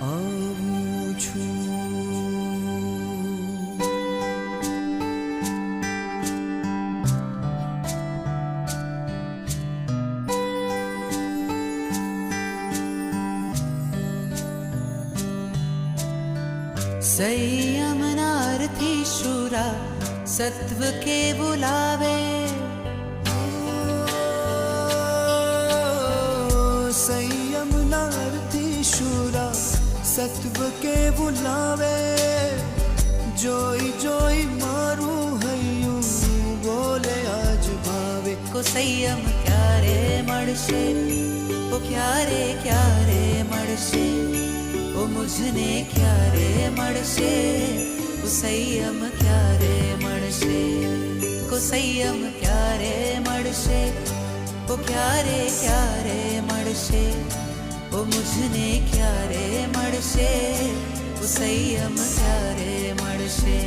આવું છું. संयमनार्थी शूरा सत्व के बुलावे. संयमनार्थी शूरा सत्व के बुलावे. જોઈ જોઈ મારું હૈયું બોલે આજ ભાવે. को संयम क्यारे मळशे, ओ क्यारे क्यारे मळशे, ओ मुझने क्यारे मळशे, को संयम क्यारे मळशे. को संयम क्यारे मळशे, ओ क्यारे क्यारे मळशे, ओ मुझने क्यारे मळशे, को संयम क्यारे मळशे.